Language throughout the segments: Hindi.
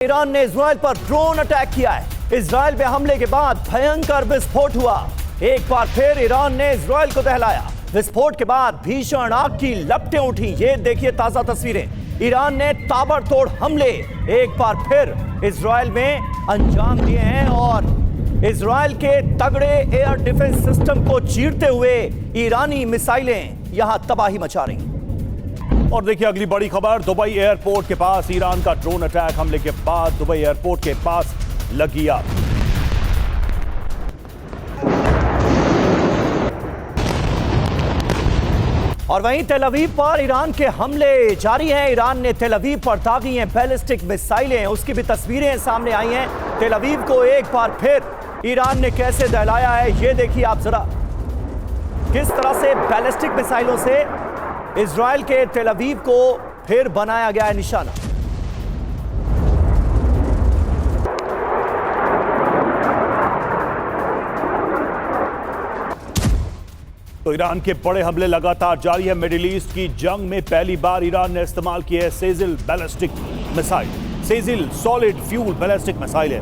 ईरान ने इजराइल पर ड्रोन अटैक किया है। इजराइल पे हमले के बाद भयंकर विस्फोट हुआ। एक बार फिर ईरान ने इजराइल को दहलाया। विस्फोट के बाद भीषण आग की लपटें उठी। ये देखिए ताजा तस्वीरें। ईरान ने ताबड़तोड़ हमले एक बार फिर इजराइल में अंजाम दिए हैं और इजराइल के तगड़े एयर डिफेंस सिस्टम को चीरते हुए ईरानी मिसाइलें यहां तबाही मचा रही। और देखिए अगली बड़ी खबर, दुबई एयरपोर्ट के पास ईरान का ड्रोन अटैक। हमले के बाद दुबई एयरपोर्ट के पास लगी आग। और वहीं तेल अवीव पर ईरान के हमले जारी हैं। ईरान ने तेल अवीव पर दागी हैं बैलिस्टिक मिसाइलें। उसकी भी तस्वीरें सामने आई हैं। तेल अवीव को एक बार फिर ईरान ने कैसे दहलाया है, ये देखिए आप जरा। किस तरह से बैलिस्टिक मिसाइलों से इजराइल के तेल अवीव को फिर बनाया गया है निशाना। तो ईरान के बड़े हमले लगातार जारी है। मिडिल ईस्ट की जंग में पहली बार ईरान ने इस्तेमाल किया है Sejjil ballistic missile. Sejjil solid fuel ballistic missile है,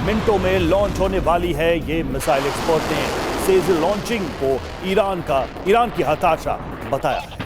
मिनटों में लॉन्च होने वाली है ये मिसाइल। एक्सपर्ट ने सेजिल लॉन्चिंग को ईरान की हताशा बताया है।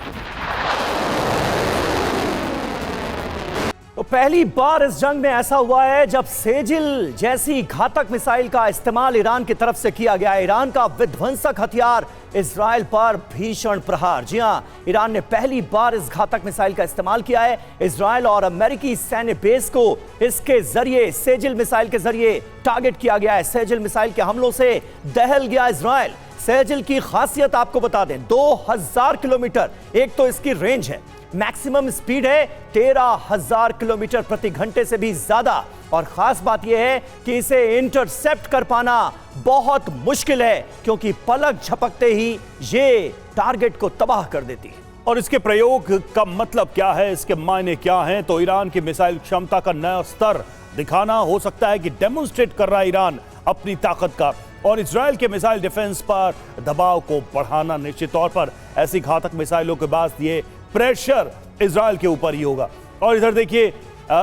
तो पहली बार इस जंग में ऐसा हुआ है जब सेजिल जैसी घातक मिसाइल का इस्तेमाल ईरान की तरफ से किया गया है। ईरान का विध्वंसक हथियार इजराइल पर भीषण प्रहार। जी हां, ईरान ने पहली बार इस घातक मिसाइल का इस्तेमाल किया है। इजराइल और अमेरिकी सैन्य बेस को इसके जरिए, सेजिल मिसाइल के जरिए टारगेट किया गया है। सेजिल मिसाइल के हमलों से दहल गया इजराइल। सेजिल की खासियत आपको बता दें, 2000 किलोमीटर एक तो इसकी रेंज है, मैक्सिमम स्पीड है 13,000 किलोमीटर प्रति घंटे से भी ज्यादा। और खास बात यह है कि इसे इंटरसेप्ट कर पाना बहुत मुश्किल है, क्योंकि पलक झपकते ही ये टारगेट को तबाह कर देती है। और इसके प्रयोग का मतलब क्या है, इसके मायने क्या हैं? तो ईरान की मिसाइल क्षमता का नया स्तर दिखाना हो सकता है कि डेमोन्स्ट्रेट कर रहा है ईरान अपनी ताकत का। और इजराइल के मिसाइल डिफेंस पर दबाव को बढ़ाना निश्चित तौर पर ऐसी घातक मिसाइलों के बाद ये प्रेशर इजराइल के ऊपर ही होगा। और इधर देखिए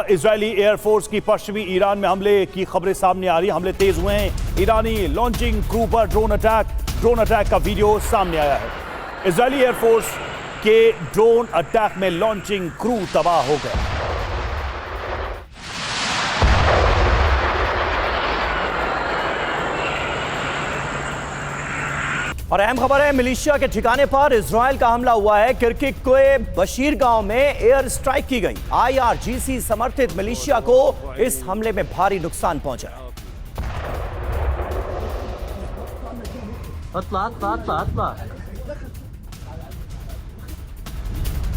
इजरायली एयरफोर्स की पश्चिमी ईरान में हमले की खबरें सामने आ रही हैं। हमले तेज हुए हैं। ईरानी लॉन्चिंग क्रू पर ड्रोन अटैक का वीडियो सामने आया है। इजरायली एयरफोर्स के ड्रोन अटैक में लॉन्चिंग क्रू तबाह हो गए। और अहम खबर है, मिलिशिया के ठिकाने पर इजराइल का हमला हुआ है। किरकुक के बशीर गांव में एयर स्ट्राइक की गई। IRGC समर्थित मिलिशिया को इस हमले में भारी नुकसान पहुंचा।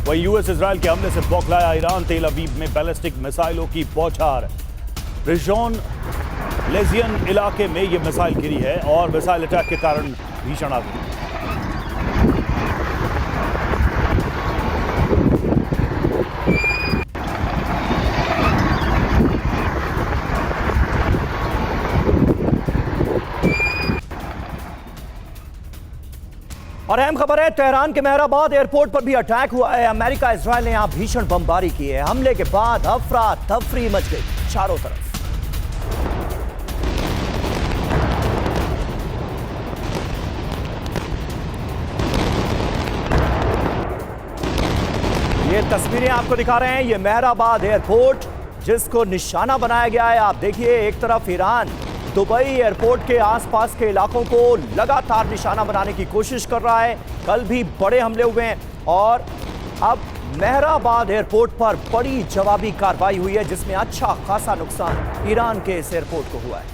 वहीं यूएस इजराइल के हमले से बौखलाया ईरान। तेल अवीव में बैलिस्टिक मिसाइलों की बौछार। रिजॉन लेजियन इलाके में यह मिसाइल गिरी है और मिसाइल अटैक के कारण भीषण आग। और अहम खबर है, तेहरान के मेहराबाद एयरपोर्ट पर भी अटैक हुआ है। अमेरिका इजराइल ने यहां भीषण बमबारी की है। हमले के बाद अफरा तफरी मच गई चारों तरफ। ये तस्वीरें आपको दिखा रहे हैं। ये मेहराबाद एयरपोर्ट जिसको निशाना बनाया गया है। आप देखिए, एक तरफ ईरान दुबई एयरपोर्ट के आसपास के इलाकों को लगातार निशाना बनाने की कोशिश कर रहा है। कल भी बड़े हमले हुए हैं और अब मेहराबाद एयरपोर्ट पर बड़ी जवाबी कार्रवाई हुई है, जिसमें अच्छा खासा नुकसान ईरान के इस एयरपोर्ट को हुआ है।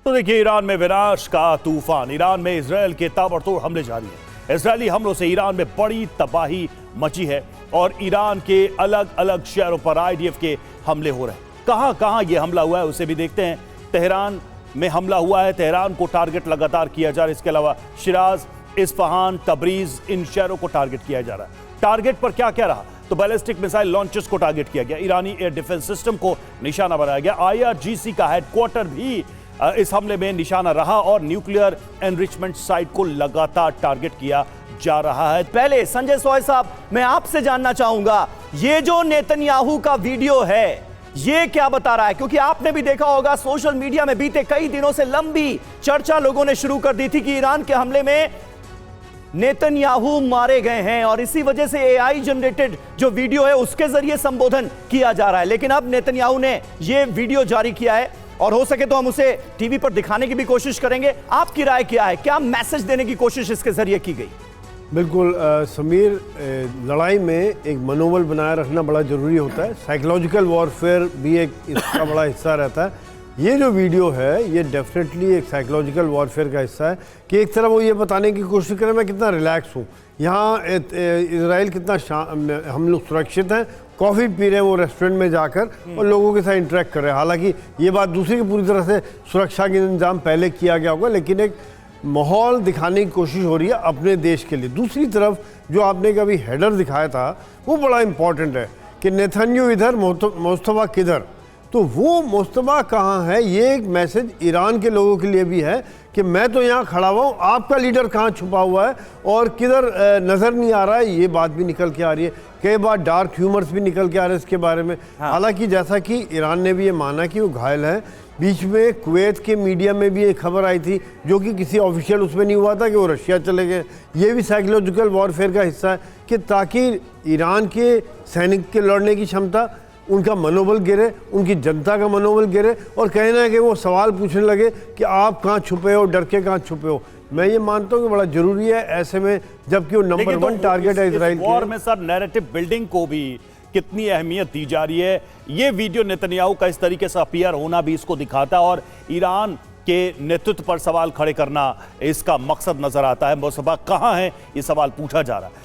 तो देखिए, ईरान में विनाश का तूफान। ईरान में इजराइल के ताबड़तोड़ हमले जारी हैं। इजरायली हमलों से ईरान में बड़ी तबाही मची है और ईरान के अलग अलग शहरों पर IDF के हमले हो रहे हैं। कहां कहां यह हमला हुआ है उसे भी देखते हैं। तेहरान में हमला हुआ है। तेहरान को टारगेट लगातार किया जा रहा है। इसके अलावा शिराज, इस्फहान, तबरीज, इन शहरों को टारगेट किया जा रहा है। टारगेट पर क्या क्या रहा? तो बैलिस्टिक मिसाइल लॉन्चर्स को टारगेट किया गया। ईरानी एयर डिफेंस सिस्टम को निशाना बनाया गया। IRGC का हेडक्वार्टर भी इस हमले में निशाना रहा और न्यूक्लियर एनरिचमेंट साइट को लगातार टारगेट किया जा रहा है। पहले संजय सोय साहब, मैं आपसे जानना चाहूंगा ये जो नेतन्याहू का वीडियो है ये क्या बता रहा है? क्योंकि आपने भी देखा होगा सोशल मीडिया में बीते कई दिनों से लंबी चर्चा लोगों ने शुरू कर दी थी कि ईरान के हमले में नेतन्याहू मारे गए हैं और इसी वजह से एआई जनरेटेड जो वीडियो है उसके जरिए संबोधन किया जा रहा है। लेकिन अब नेतन्याहू ने यह वीडियो जारी किया है और हो सके तो हम उसे टीवी पर दिखाने की भी कोशिश करेंगे। आपकी राय क्या है? क्या मैसेज देने की कोशिश इसके जरिए की गई? बिल्कुल समीर, लड़ाई में एक मनोबल बनाए रखना बड़ा ज़रूरी होता है। साइकोलॉजिकल वॉरफेयर भी एक इसका बड़ा हिस्सा रहता है। ये जो वीडियो है ये डेफिनेटली एक साइकोलॉजिकल वॉरफेयर का हिस्सा है कि एक तरफ वो ये बताने की कोशिश करें मैं कितना रिलैक्स हूँ, यहाँ इजराइल कितना हम लोग सुरक्षित हैं, कॉफ़ी पी रहे हैं वो रेस्टोरेंट में जाकर और लोगों के साथ इंटरेक्ट कर रहे हैं। हालांकि ये बात दूसरी की पूरी तरह से सुरक्षा के इंतजाम पहले किया गया होगा, लेकिन एक माहौल दिखाने की कोशिश हो रही है अपने देश के लिए। दूसरी तरफ जो आपने कभी हेडर दिखाया था वो बड़ा इंपॉर्टेंट है कि नेतन्याहू इधर मुस्तफा किधर, तो वो मुस्तफा कहाँ है, ये एक मैसेज ईरान के लोगों के लिए भी है कि मैं तो यहाँ खड़ा हुआ हूँ, आपका लीडर कहाँ छुपा हुआ है और किधर नज़र नहीं आ रहा है। ये बात भी निकल के आ रही है, कई बार डार्क ह्यूमर्स भी निकल के आ रहे हैं इसके बारे में। हालांकि जैसा कि ईरान ने भी ये माना कि वो घायल है। बीच में कुवैत के मीडिया में भी एक खबर आई थी जो कि किसी ऑफिशियल उसमें नहीं हुआ था कि वो रशिया चले गए। ये भी साइकोलॉजिकल वॉरफेयर का हिस्सा है कि ताकि ईरान के सैनिक के लड़ने की क्षमता, उनका मनोबल गिरे, उनकी जनता का मनोबल गिरे और कहीं ना कहीं वो सवाल पूछने लगे कि आप कहाँ छुपे हो, डर के कहाँ छुपे हो। मैं ये मानता हूँ कि बड़ा जरूरी है ऐसे में, जबकि वो नंबर 1 टारगेट है इजराइल वॉर में सर नैरेटिव बिल्डिंग को भी कितनी अहमियत दी जा रही है। ये वीडियो नेतन्याहू का इस तरीके से अपीयर होना भी इसको दिखाता है और ईरान के नेतृत्व पर सवाल खड़े करना इसका मकसद नजर आता है। मुस्तफा कहाँ है ये सवाल पूछा जा रहा है।